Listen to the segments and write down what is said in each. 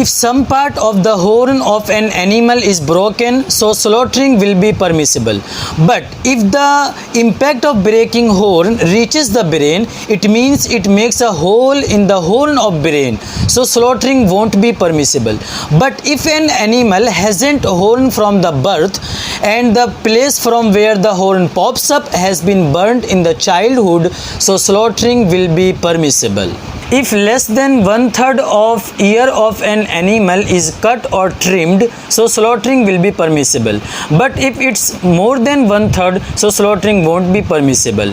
If some part of the horn of an animal is broken, so slaughtering will be permissible. But if the impact of breaking horn reaches the brain, it means it makes a hole in the horn of brain, so slaughtering won't be permissible. But if an animal hasn't horn from the birth and the place from where the horn pops up has been burnt in the childhood, so slaughtering will be permissible. If less than 1/3 of ear of an animal is cut or trimmed, so slaughtering will be permissible. But if it's more than 1/3, so slaughtering won't be permissible.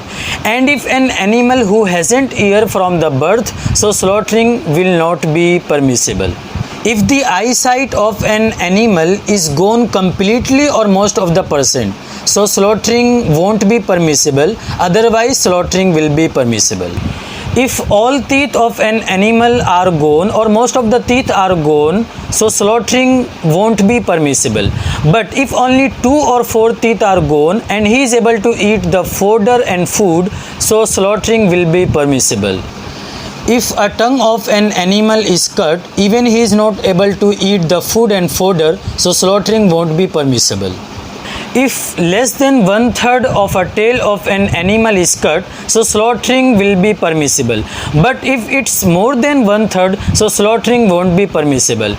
And if an animal who hasn't ear from the birth, so slaughtering will not be permissible. If the eyesight of an animal is gone completely or most of the percent, so slaughtering won't be permissible, otherwise slaughtering will be permissible. If all teeth of an animal are gone or most of the teeth are gone, so slaughtering won't be permissible. But if only 2 or 4 teeth are gone and he is able to eat the fodder and food, so slaughtering will be permissible. If a tongue of an animal is cut, even he is not able to eat the food and fodder, so slaughtering won't be permissible. If less than 1/3 of a tail of an animal is cut, so slaughtering will be permissible. But if it's more than 1/3, so slaughtering won't be permissible.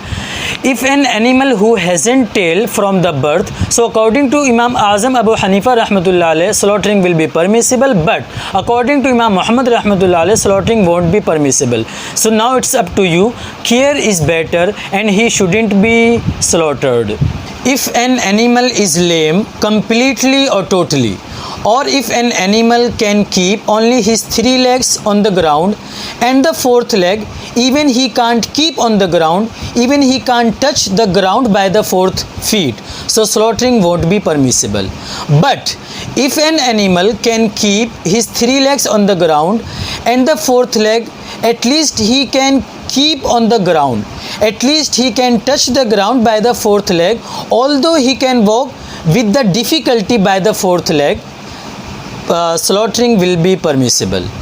If an animal who hasn't tail from the birth, so according to Imam Azam Abu Hanifa rahmatullah alayh, slaughtering will be permissible. But according to Imam Muhammad rahmatullah alayh, slaughtering won't be permissible. So now it's up to you. Care is better and he shouldn't be slaughtered. If an animal is lame completely or totally, or if an animal can keep only his 3 legs on the ground and the 4th leg, even he can't keep on the ground, even he can't touch the ground by the 4th feet, so slaughtering won't be permissible. But if an animal can keep his 3 legs on the ground and the 4th leg, at least he can keep on the ground, at least he can touch the ground by the 4th leg, although he can walk with the difficulty by the 4th leg, slaughtering will be permissible.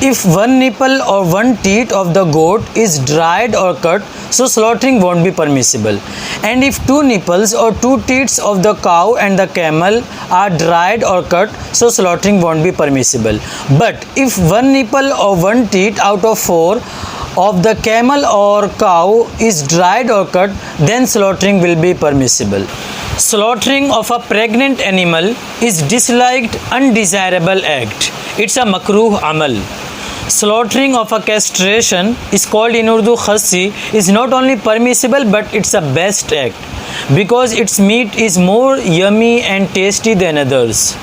If one nipple or one teat of the goat is dried or cut, so slaughtering won't be permissible. And if 2 nipples or 2 teats of the cow and the camel are dried or cut, so slaughtering won't be permissible. But if 1 nipple or 1 teat out of 4 of the camel or cow is dried or cut, then slaughtering will be permissible. Slaughtering of a pregnant animal is disliked, undesirable act. It's a makruh amal. Slaughtering of a castration is called in Urdu khassi, is not only permissible but it's a best act because its meat is more yummy and tasty than others.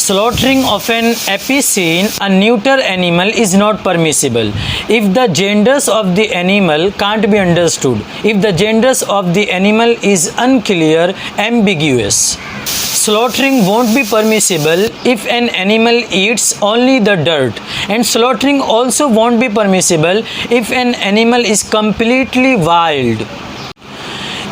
Slaughtering of an epicene, a neuter animal, is not permissible if the genders of the animal can't be understood, if the genders of the animal is unclear, ambiguous. Slaughtering won't be permissible if an animal eats only the dirt, and slaughtering also won't be permissible if an animal is completely wild.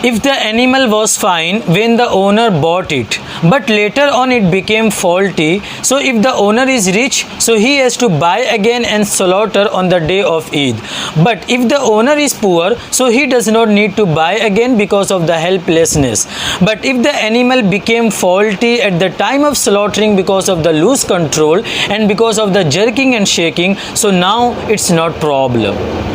If the animal was fine when the owner bought it, but later on it became faulty, so if the owner is rich, so he has to buy again and slaughter on the day of Eid. But if the owner is poor, so he does not need to buy again because of the helplessness. But if the animal became faulty at the time of slaughtering because of the loose control and because of the jerking and shaking, so now it's not problem.